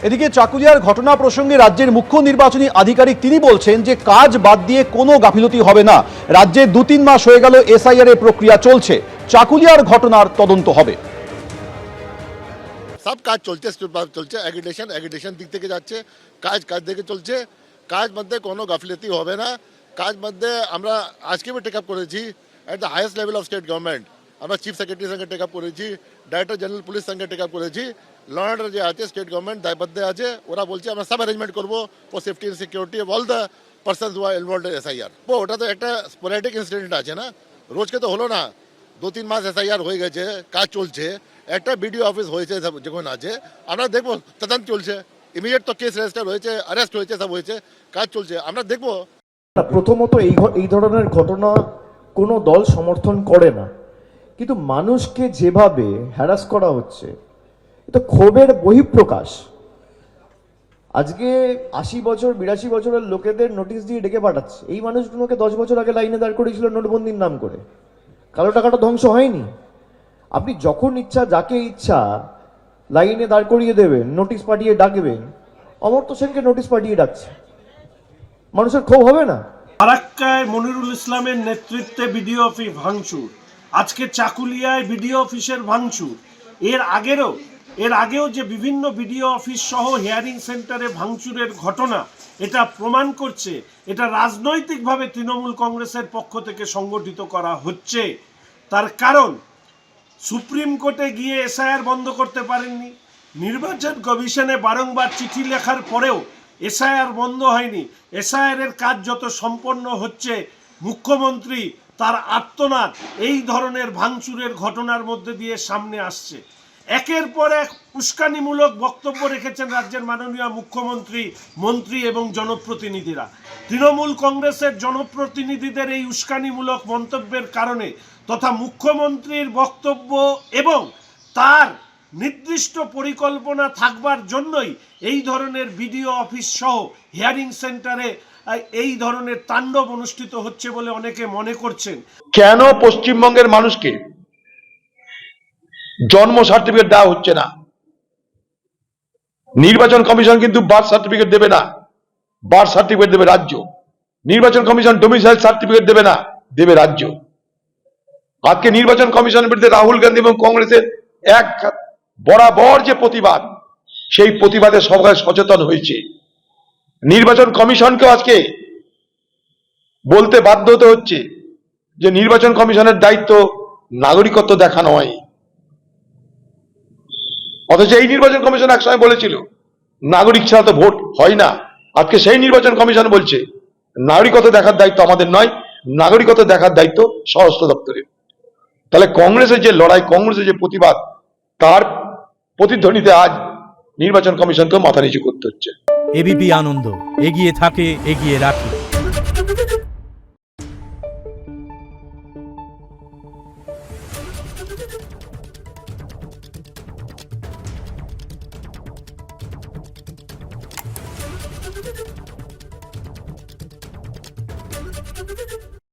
এদিকে চাকুলিয়ার ঘটনা প্রসঙ্গে রাজ্যের মুখ্য নির্বাচনী আধিকারিক তিনি বলছেন যে কাজ বাদ দিয়ে কোনো গাফিলতি হবে না। রাজ্যে 2-3 মাস হয়ে গেল এসআইআর এর প্রক্রিয়া চলছে, চাকুলিয়ার ঘটনার তদন্ত হবে। সব কাজ চলছে, চলছে এগ্রিডেশন দিক থেকে যাচ্ছে, কাজ দিকে চলছে, কাজ মধ্যে কোনো গাফিলতি হবে না। কাজ মধ্যে আমরা আজকে টেক আপ করেছি at the highest level of state government. আমরা চিফ সেক্রেটারির সঙ্গে টেক আপ করেছি, ডাইরেক্টর জেনারেল পুলিশ সঙ্গে টেক আপ করেছি। ল অ্যান্ড অর্ডার যে আছে স্টেট গভর্নমেন্ট দায়বদ্ধ আছে, ওরা বলছে আমরা সব অ্যারেঞ্জমেন্ট করবো for safety and security of all the persons who are involved in SIR. ওটা তো একটা স্পোরেডিক ইনসিডেন্ট আছে না, রোজকে তো হলো না। 2-3 মাস এসআইআর হয়ে গেছে, কাজ চলছে, একটা বিডিও অফিস হয়েছে যখন আছে, আমরা দেখবো তদন্ত চলছে। ইমিডিয়েট তো কেস রেজিস্টার হয়েছে, অ্যারেস্ট হয়েছে, সব হয়েছে, কাজ চলছে, আমরা দেখবো। প্রথমত এই ধরনের ঘটনা কোনো দল সমর্থন করে না, কিন্তু মানুষকে যেভাবে হ্যারাস করা হচ্ছে এটা ক্ষোভের বহিঃপ্রকাশ। আজকে 80 বছর 82 বছরের লোকেদের নোটিশ দিয়ে ডেকে পাঠাচ্ছে। এই মানুষগুলোকে 10 বছর আগে লাইনে দাঁড় করিয়েছিল নোটবন্দির নাম করে। কালো টাকাটা ধ্বংস হয়নি। আপনি যখন ইচ্ছা যাকে ইচ্ছা লাইনে দাঁড় করিয়ে দেবেন, নোটিশ পাঠিয়ে ডাকবেন। অমর্ত্য সেনকে নোটিশ পাঠিয়ে ডাকছে, মানুষের ক্ষোভ হবে না? ফারাক্কায় মনিরুল ইসলামের নেতৃত্বে বিডিও অফিস ভাঙচুর, আজকে চাকুলিয়ায় বিডিও অফিসের ভাঙচুর। এর আগেও যে বিভিন্ন বিডিও অফিস সহ হিয়ারিং সেন্টারে ভাঙচুরের ঘটনা, এটা প্রমাণ করছে এটা রাজনৈতিকভাবে তৃণমূল কংগ্রেসের পক্ষ থেকে সংগঠিত করা হচ্ছে। তার কারণ সুপ্রিম কোর্টে গিয়ে এসআইআর বন্ধ করতে পারেননি, নির্বাচন কমিশনে বারংবার চিঠি লেখার পরেও এসআইআর বন্ধ হয়নি। এসআইআর এর কাজ যত সম্পন্ন হচ্ছে, মুখ্যমন্ত্রী তার আর্তনাদ এই ধরনের ভাঙচুরের ঘটনার মধ্যে দিয়ে সামনে আসছে। একের পর এক উস্কানিমূলক বক্তব্য রেখেছেন রাজ্যের মাননীয় মুখ্যমন্ত্রী, মন্ত্রী এবং জনপ্রতিনিধিরা। তৃণমূল কংগ্রেসের জনপ্রতিনিধিদের এই উস্কানিমূলক মন্তব্যের কারণে তথা মুখ্যমন্ত্রীর বক্তব্য এবং তার নির্দিষ্ট পরিকল্পনা থাকবার জন্যই এই ধরনের বিডিও অফিস সহ হিয়ারিং সেন্টারে এই ধরনের তাণ্ডব অনুষ্ঠিত হচ্ছে বলে অনেকে মনে করছেন। কেন পশ্চিমবঙ্গের মানুষকে জন্ম সার্টিফিকেট দেওয়া হচ্ছে না? নির্বাচন কমিশন কিন্তু বার্থ সার্টিফিকেট দেবে না, বার্থ সার্টিফিকেট দেবে রাজ্য। নির্বাচন কমিশন ডোমিসাইল সার্টিফিকেট দেবে না, দেবে রাজ্য। আজকে নির্বাচন কমিশনের বিরুদ্ধে রাহুল গান্ধী এবং কংগ্রেসের এক বরাবর যে প্রতিবাদ, সেই প্রতিবাদে সবাই সচেতন হয়েছে। নির্বাচন কমিশনকেও আজকে বলতে বাধ্য হতে হচ্ছে যে নির্বাচন কমিশনের দায়িত্ব নাগরিকত্ব দেখা নয়। অথচ এই নির্বাচন কমিশন একসময় বলেছিল নাগরিক ছাড়া তো ভোট হয় না। আজকে সেই নির্বাচন কমিশন বলছে নাগরিকত্ব দেখার দায়িত্ব আমাদের নয়, নাগরিকত্ব দেখার দায়িত্ব স্বরাষ্ট্র দপ্তরের। তাহলে কংগ্রেসের যে লড়াই, কংগ্রেসের যে প্রতিবাদ, তার প্রতিধ্বনিতে আজ নির্বাচন কমিশনকেও মাথা নিচু করতে হচ্ছে। এবিপি আনন্দ, এগিয়ে থাকে, এগিয়ে রাখে। Thank you.